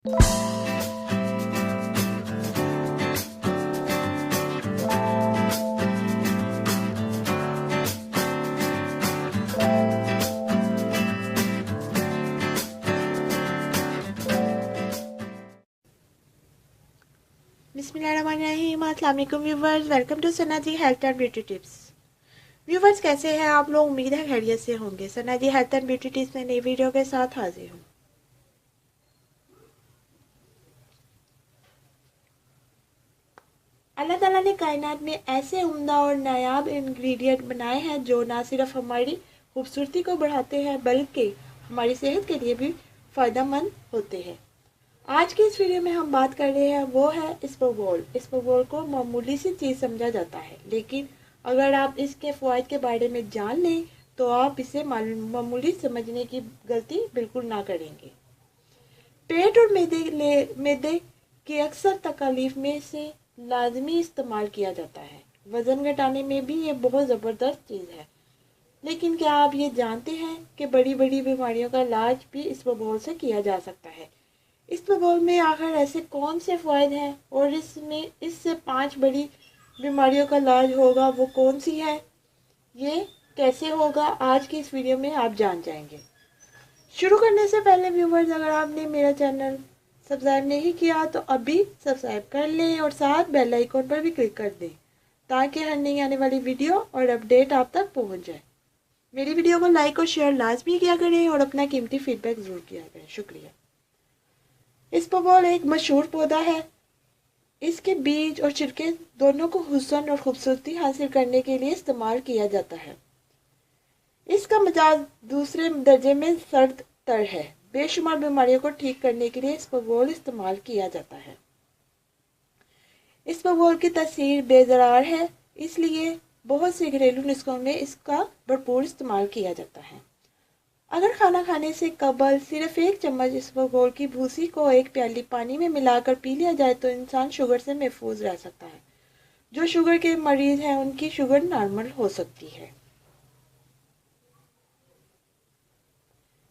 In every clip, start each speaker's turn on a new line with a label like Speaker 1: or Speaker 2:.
Speaker 1: बिस्मिल्लाहिर्रहमानिर्रहीम। अस्सलाम वालेकुम viewers, welcome to Sana ji health and beauty tips. Viewers, कैसे हैं आप लोग? उम्मीद है खैरियत से होंगे। Sana ji health and beauty tips में नई वीडियो के साथ हाजिर हूँ। अल्लाह ताला ने कायनात में ऐसे उम्दा और नायाब इंग्रेडिएंट बनाए हैं जो ना सिर्फ हमारी खूबसूरती को बढ़ाते हैं बल्कि हमारी सेहत के लिए भी फ़ायदेमंद होते हैं। आज की इस वीडियो में हम बात कर रहे हैं वो है इसबगोल। इसबगोल को मामूली सी चीज़ समझा जाता है, लेकिन अगर आप इसके फ़वाइद के बारे में जान लें तो आप इसे मामूली समझने की गलती बिल्कुल ना करेंगे। पेट और मैदे की अक्सर तकलीफ में से लाजमी इस्तेमाल किया जाता है। वज़न घटाने में भी ये बहुत ज़बरदस्त चीज़ है। लेकिन क्या आप ये जानते हैं कि बड़ी बड़ी बीमारियों का इलाज भी इसबगोल से किया जा सकता है? इसबगोल में आखिर ऐसे कौन से फ़ायदे हैं और इससे 5 बड़ी बीमारियों का इलाज होगा, वो कौन सी है, ये कैसे होगा, आज की इस वीडियो में आप जान जाएंगे। शुरू करने से पहले व्यूवर्स, अगर आपने मेरा चैनल सब्सक्राइब नहीं किया तो अभी सब्सक्राइब कर लें और साथ बेल आइकन पर भी क्लिक कर दें ताकि हर नई आने वाली वीडियो और अपडेट आप तक पहुंच जाए। मेरी वीडियो को लाइक और शेयर लाजमी किया करें और अपना कीमती फीडबैक ज़रूर किया करें। शुक्रिया। इसबगोल एक मशहूर पौधा है। इसके बीज और छिलके दोनों को हुस्न और खूबसूरती हासिल करने के लिए इस्तेमाल किया जाता है। इसका मिजाज दूसरे दर्जे में सर्द तर है। बेशुमार बीमारियों को ठीक करने के लिए इसबगोल इस्तेमाल किया जाता है। इसबगोल की तासीर बेज़रार है, इसलिए बहुत से घरेलू नुस्खों में इसका भरपूर इस्तेमाल किया जाता है। अगर खाना खाने से कबल सिर्फ 1 चम्मच इसबगोल की भूसी को 1 प्याली पानी में मिलाकर पी लिया जाए तो इंसान शुगर से महफूज रह सकता है। जो शुगर के मरीज हैं उनकी शुगर नॉर्मल हो सकती है।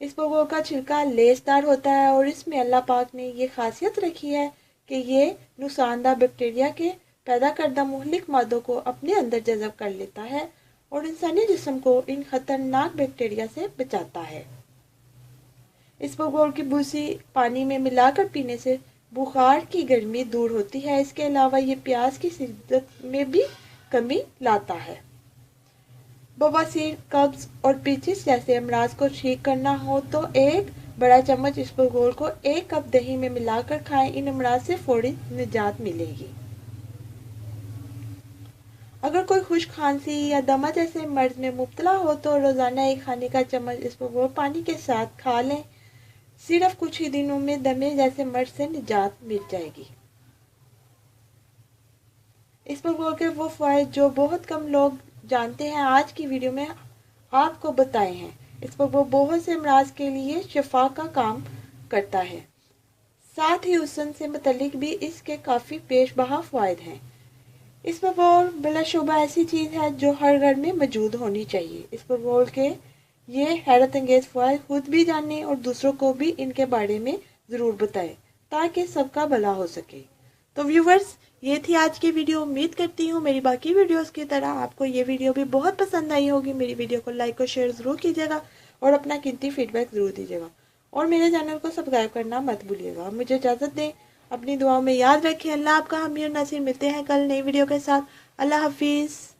Speaker 1: इसबगोल का छिलका लेसदार होता है और इसमें अल्लाह पाक ने ये खासियत रखी है कि ये नुकसानदा बैक्टीरिया के पैदा करदा मुहलिक मादों को अपने अंदर जज़ब कर लेता है और इंसानी जिस्म को इन खतरनाक बैक्टीरिया से बचाता है। इसबगोल की भूसी पानी में मिलाकर पीने से बुखार की गर्मी दूर होती है। इसके अलावा ये प्यास की शिद्दत में भी कमी लाता है। बवासीर, कब्ज और पेचिश जैसे अमराज को ठीक करना हो तो 1 बड़ा चम्मच इसबगोल को 1 कप दही में मिलाकर खाएं। इन अमराज से फौरी निजात मिलेगी। अगर कोई खुश्क खांसी या दमा जैसे मर्ज में मुब्तला हो तो रोज़ाना 1 खाने का चम्मच इसबगोल पानी के साथ खा लें। सिर्फ कुछ ही दिनों में दमे जैसे मर्ज से निजात मिल जाएगी। इसबगोल के वो फ़ायदे जो बहुत कम लोग जानते हैं, आज की वीडियो में आपको बताए हैं। इसबगोल बहुत से अमराज के लिए शिफा का काम करता है। साथ ही हुस्न से मुतल्लिक भी इसके काफ़ी बेशबहा फ़ायदे हैं। इसबगोल बिलाशुबा ऐसी चीज़ है जो हर घर में मौजूद होनी चाहिए। इसबगोल के ये हैरत अंगेज़ फ़वाइद खुद भी जानें और दूसरों को भी इनके बारे में ज़रूर बताएं ताकि सबका भला हो सके। तो व्यूवर्स, ये थी आज की वीडियो। उम्मीद करती हूँ मेरी बाकी वीडियोस की तरह आपको ये वीडियो भी बहुत पसंद आई होगी। मेरी वीडियो को लाइक और शेयर ज़रूर कीजिएगा और अपना कीमती फीडबैक ज़रूर दीजिएगा और मेरे चैनल को सब्सक्राइब करना मत भूलिएगा। मुझे इजाज़त दें, अपनी दुआओं में याद रखें। अल्लाह आपका हामी और नासिर। मिलते हैं कल नई वीडियो के साथ। अल्लाह हाफिज़।